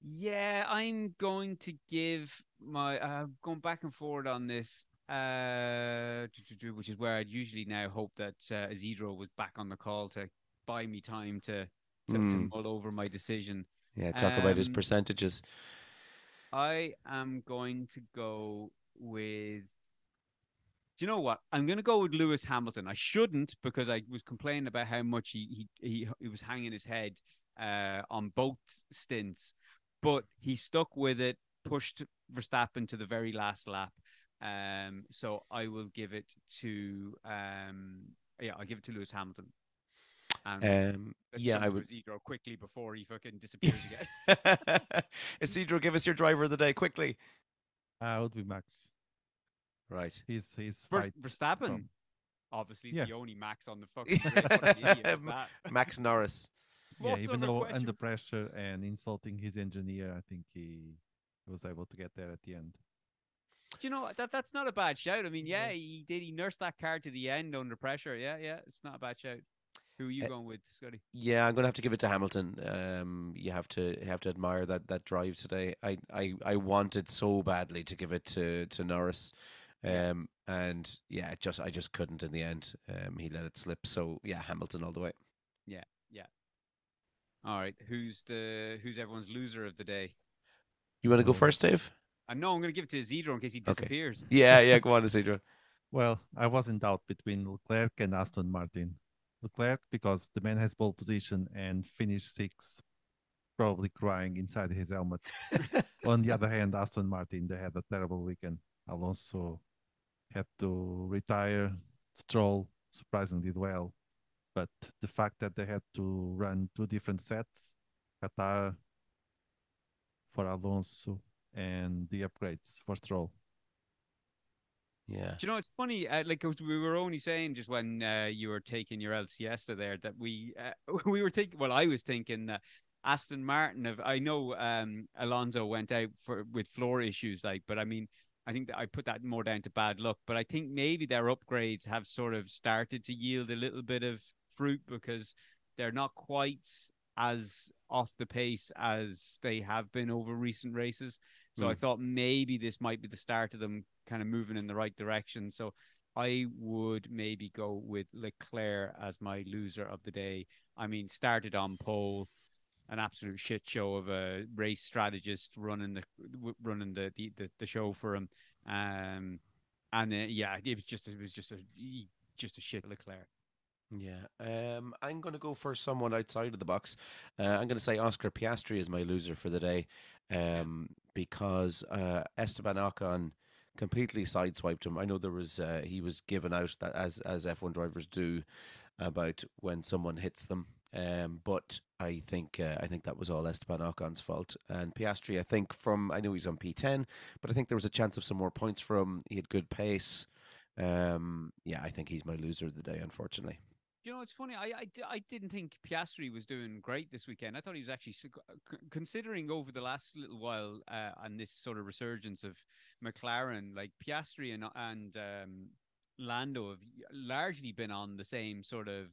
Yeah, I'm going to give my going back and forward on this, which is where I'd usually now hope that Isidro was back on the call to buy me time to mull over my decision. Yeah, talk about his percentages. I am going to go with. Do you know what? I'm going to go with Lewis Hamilton. I shouldn't, because I was complaining about how much he was hanging his head on both stints, but he stuck with it, pushed Verstappen to the very last lap. So I will give it to I'll give it to Lewis Hamilton. Let's jump I to would. Isidro quickly before he fucking disappears again. Isidro, give us your driver of the day quickly. It would be Max. Right. He's fight Verstappen. Obviously, Yeah. the only Max on the fucking grid. What an idiot is that? Max Norris. Yeah, even though under pressure and insulting his engineer, I think he was able to get there at the end. Do you know that's not a bad shout? I mean, yeah, he did. He nursed that car to the end under pressure. Yeah, it's not a bad shout. Who are you going with, Scotty? Yeah, I'm gonna have to give it to Hamilton. You have to admire that drive today. I wanted so badly to give it to Norris. And yeah, I just couldn't in the end. He let it slip. So yeah, Hamilton all the way. Yeah. All right, who's everyone's loser of the day? You want to go first, Dave? No, I'm going to give it to Isidro in case he disappears. Okay. Yeah, go on, Isidro. Well, I was in doubt between LeClerc and Aston Martin. LeClerc, because the man has pole position and finished 6th, probably crying inside his helmet. On the other hand, Aston Martin, they had a terrible weekend. Alonso had to retire. Stroll surprisingly did well. But the fact that they had to run 2 different sets, Qatar for Alonso and the upgrades for Stroll. Yeah. Do you know, it's funny, like, we were only saying just when you were taking your El Siesta there that we were thinking, well, I was thinking that Aston Martin, I know Alonso went out with floor issues, like, but I mean, I think that I put that more down to bad luck, but I think maybe their upgrades have sort of started to yield a little bit of fruit because they're not quite as off the pace as they have been over recent races. So I thought maybe this might be the start of them kind of moving in the right direction. So I would maybe go with Leclerc as my loser of the day. I mean, started on pole, an absolute shit show of a race strategist running the show for him. It was just a shit Leclerc. Yeah, I'm going to go for someone outside of the box. I'm going to say Oscar Piastri is my loser for the day, because Esteban Ocon completely sideswiped him. I know he was given out that as F1 drivers do about when someone hits them, but I think that was all Esteban Ocon's fault. And Piastri, I know he's on P10, but I think there was a chance of some more points for him. He had good pace. I think he's my loser of the day, unfortunately. You know, it's funny. I didn't think Piastri was doing great this weekend. I thought he was actually, considering over the last little while on this sort of resurgence of McLaren, like Piastri and Lando have largely been on the same sort of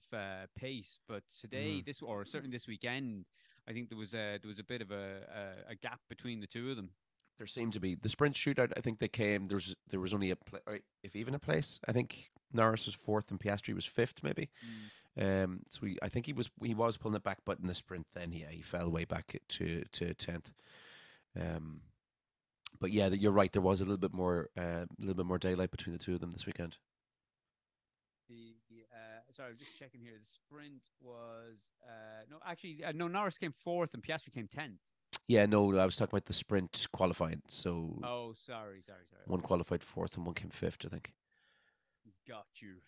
pace. But today, certainly this weekend, I think there was a bit of a gap between the two of them. There seemed to be the sprint shootout. I think they came. There was only if even a place. I think Norris was fourth and Piastri was fifth, maybe. So I think he was pulling it back, but in the sprint, then he fell way back to 10th. But yeah, you're right. There was a little bit more daylight between the two of them this weekend. Sorry, I'm just checking here. The sprint was no. Norris came fourth and Piastri came 10th. Yeah, no, I was talking about the sprint qualifying. So sorry. One qualified fourth and one came fifth, I think. Got you.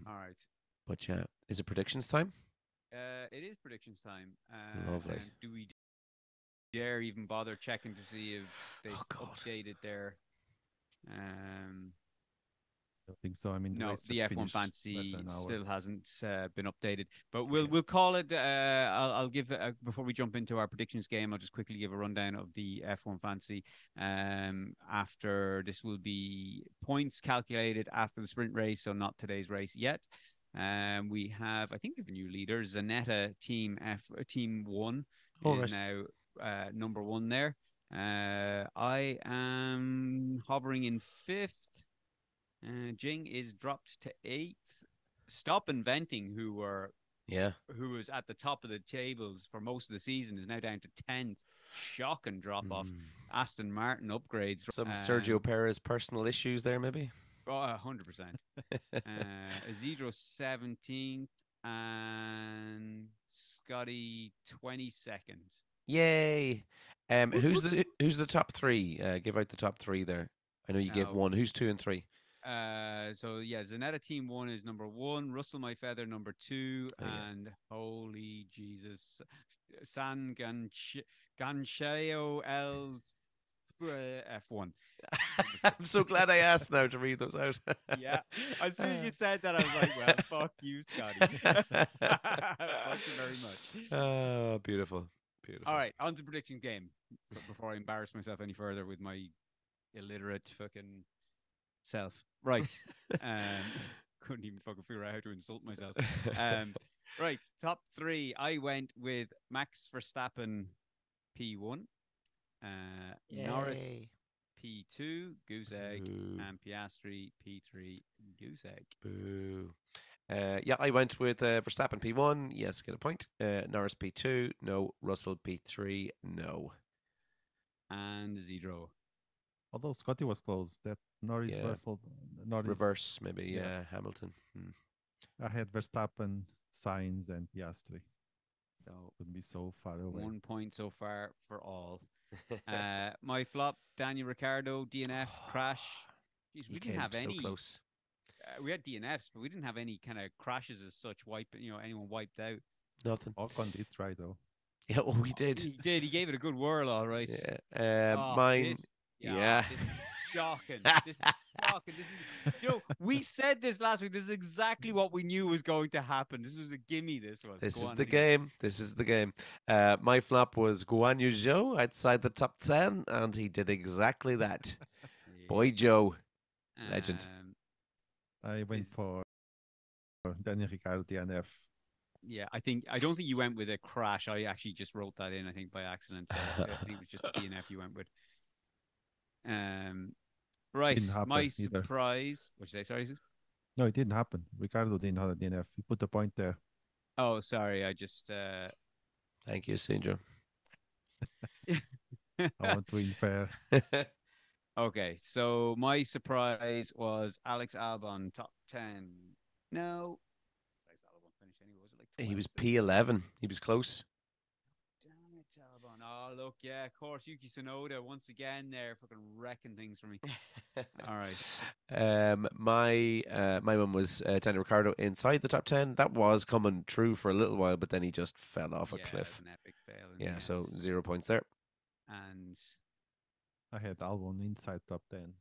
All right. But yeah, is it predictions time? It is predictions time. Lovely. Do we dare even bother checking to see if they've updated their? I don't think so. I mean, no, the F1 Fantasy still hasn't been updated. But we'll call it. I'll give before we jump into our predictions game. I'll just quickly give a rundown of the F1 Fantasy. After this will be points calculated after the sprint race, so not today's race yet. We have, I think, we have a new leader. Zanetta Team 1 is now number 1 there. I am hovering in 5th. Jing is dropped to 8th. Stop Inventing, who was at the top of the tables for most of the season, is now down to 10th. Shocking drop off. Aston Martin upgrades. Some Sergio Perez personal issues there, maybe. 100%. Isidro 17th and Scotty 22nd. Yay! Who's the top 3? Give out the top 3 there. I know you gave 1. Who's 2 and 3? So yeah, Zanetta Team 1 is number 1, Russell My Feather number 2, and holy Jesus, San Gancheo L F1. I'm so glad I asked now to read those out. Yeah, as soon as you said that, I was like, well, fuck you, Scotty. Thank you very much. Oh, beautiful. All right, on to prediction game before I embarrass myself any further with my illiterate fucking self. Right. Couldn't even fucking figure out how to insult myself. Right, top 3. I went with Max Verstappen P1, Norris P2, Goose Egg, and Piastri P3, Goose Egg. Boo. Yeah, I went with Verstappen P1. Yes, get a point. Norris P2. No. Russell P3. No. And Zedro. Although Scotty was close, that Norris Russell reverse maybe. Yeah, Hamilton. I had Verstappen, Sainz, and Piastri. So it wouldn't be so far away. 1 point so far for all. My flop: Daniel Ricciardo, DNF, crash. Jeez, we didn't have any. So close. We had DNFs, but we didn't have any kind of crashes as such. Anyone wiped out. Nothing. Ocon did try though. Yeah, well, we did. He did. He gave it a good whirl, all right. Yeah. Mine. This is shocking. This is shocking. We said this last week. This is exactly what we knew was going to happen. This was a gimme. This is the game. This is the game. My flop was Guan Yu Zhou outside the top 10, and he did exactly that. Boy, Joe. Legend. I went for Daniel Ricciardo DNF. Yeah, I don't think you went with a crash. I actually just wrote that in, I think, by accident. So I think it was just DNF you went with. Right. My surprise. What'd you say? Sorry. No, it didn't happen. Ricciardo didn't have a DNF. He put the point there. Oh, sorry. I just. Thank you, Sandra. I want to be fair. Okay, so my surprise was Alex Albon top 10. No. Alex Albon finished anyway. Was it like 12? He was P11. He was close. Damn it, Albon. Oh, look, yeah, of course. Yuki Tsunoda once again there fucking wrecking things for me. All right. My one was Daniel Ricciardo inside the top 10. That was coming true for a little while, but then he just fell off a cliff. It was an epic fail. Yeah, so 0 points there. And I had Albon inside top 10.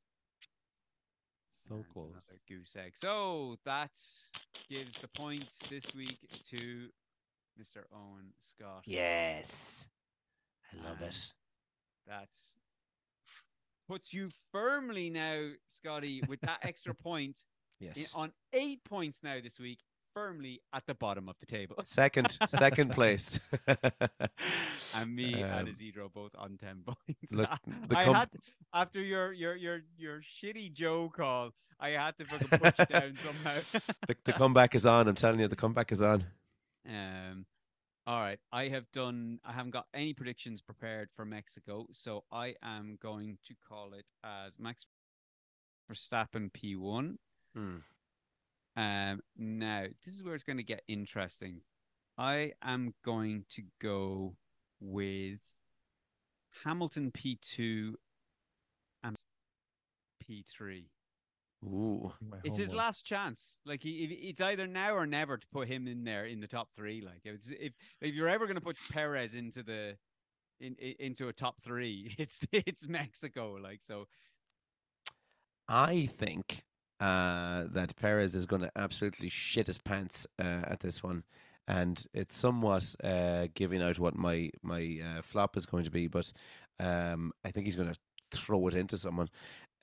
So close. Another goose egg. So that gives the point this week to Mr. Owen Scott. Yes. I love it. That puts you firmly now, Scotty, with that extra point. Yes. On 8 points now this week. firmly at the bottom of the table. Second place. And me and Um, Isidro both on 10 points. Look, I had to, after your shitty Joe call, I had to fucking put you down somehow. the comeback is on. I'm telling you, the comeback is on. All right. I haven't got any predictions prepared for Mexico, so I am going to call it as Max Verstappen P1. Now this is where it's going to get interesting. I am going to go with Hamilton P2 and P3. Ooh, it's his last chance. Like it's either now or never to put him in there in the top 3. Like if you're ever going to put Perez into into a top 3, it's Mexico. Like so, I think that Perez is going to absolutely shit his pants at this one, and it's somewhat giving out what my flop is going to be. But I think he's going to throw it into someone.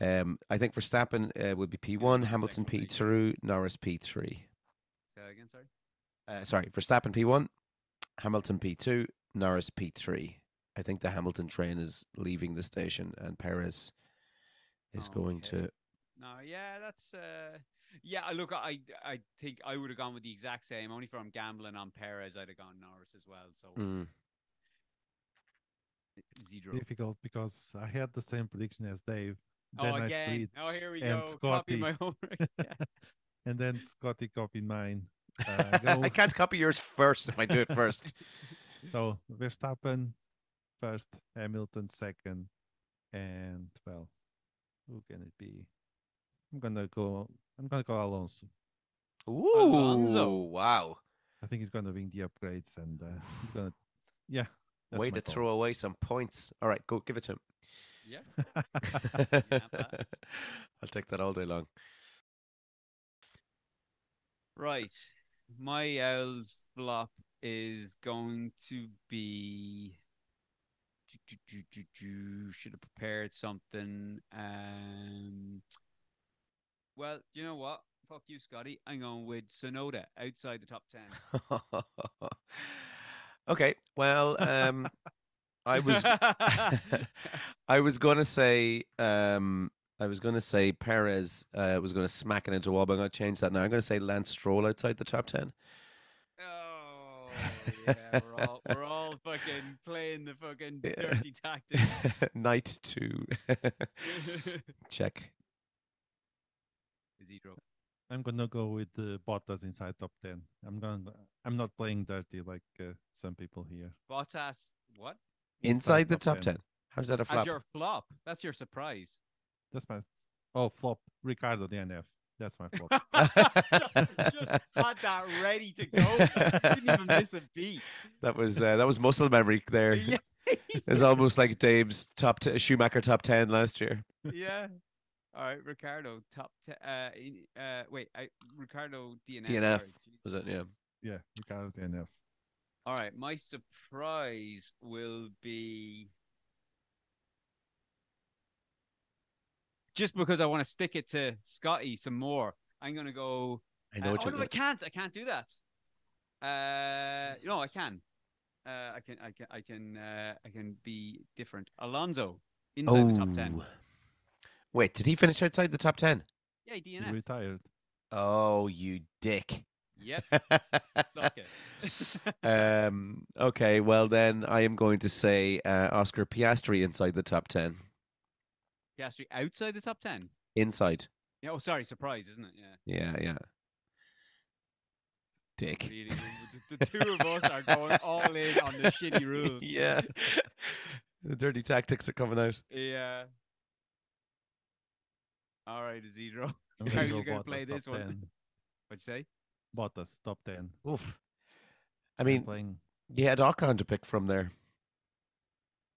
I think Verstappen would be P1, Hamilton P2, Norris P3. Say that again, sorry. Sorry, Verstappen P1, Hamilton P2, Norris P3. I think the Hamilton train is leaving the station, and Perez is going to. No, yeah, that's yeah. Look, I think I would have gone with the exact same. Only from gambling on Perez, I'd have gone Norris as well. So. Zero. Difficult because I had the same prediction as Dave. Then again. Here we go. Scotty, copy my homework. And then Scotty copied mine. I can't copy yours first if I do it first. So Verstappen first, Hamilton second, and well, who can it be? I'm gonna go Alonso. Ooh, Alonso. Wow! I think he's gonna win the upgrades, and he's gonna, yeah. Way to throw away some points. All right, go give it to him. Yeah. I'll take that all day long. Right. My flop is going to be. Should have prepared something. Well, you know what? Fuck you, Scotty. I'm going with Sonoda outside the top 10. Okay. Well, I was I was gonna say Perez was gonna smack it into a wall, but I'm gonna change that now. I'm gonna say Lance Stroll outside the top 10. Oh yeah, we're all fucking playing the fucking dirty tactics. Night 2. Check. Isidro. I'm gonna go with Bottas inside top 10. I'm not playing dirty like some people here. Bottas, what? Inside the top 10. How's that a flop? As your flop. That's your surprise. That's my flop. Ricardo DNF. That's my flop. Just had that ready to go. Didn't even miss a beat. That was muscle memory there. Yeah. It's almost like Dave's Schumacher top 10 last year. Yeah. All right, Ricardo top 10. Ricardo DNF. DNF sorry, was it? Yeah. Yeah, Ricardo DNF. All right, my surprise will be just because I want to stick it to Scotty some more. I'm gonna go. I know what you're. No, I can't. I can't do that. No, I can. I can be different. Alonso inside the top 10. Wait, did he finish outside the top 10? Yeah, he DNF. He retired. Oh, you dick. Yep. Suck it. Okay, well then I am going to say Oscar Piastri inside the top 10. Piastri outside the top 10? Inside. Yeah, oh, sorry, surprise, isn't it? Yeah. Dick. Really, the two of us are going all in on the shitty rules. Yeah. The dirty tactics are coming out. Yeah. All right, Isidro. I'm How are gonna you go going to play Bottas this top one? 10. What'd you say? Bottas top 10. Oof. I mean, playing. you had Ocon to pick from there.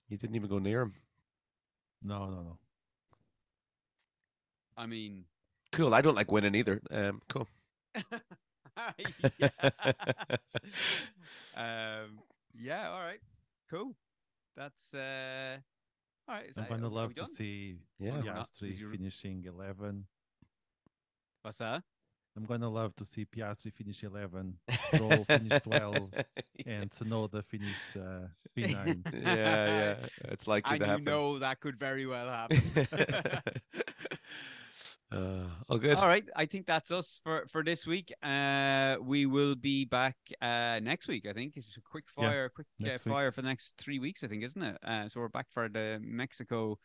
You didn't even go near him. No. I mean, cool. I don't like winning either. Cool. Yeah. All right. Cool. That's all right. I'm gonna love to see Yeah. Piastri finishing 11. What's that? I'm gonna love to see Piastri finish 11, Stroll finish 12, and Tsunoda finish P9. Yeah, it's likely and to you happen. know that could very well happen. All good. All right, I think that's us for this week. We will be back next week. I think it's a quick fire for the next 3 weeks. I think, isn't it? So we're back for the Mexico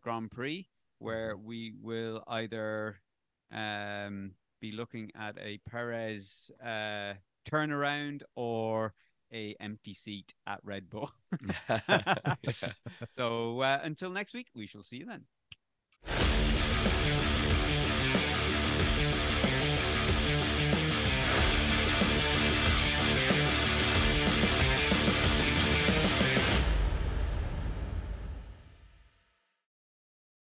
Grand Prix, where we will either be looking at a Perez turnaround or a empty seat at Red Bull. So until next week, we shall see you then.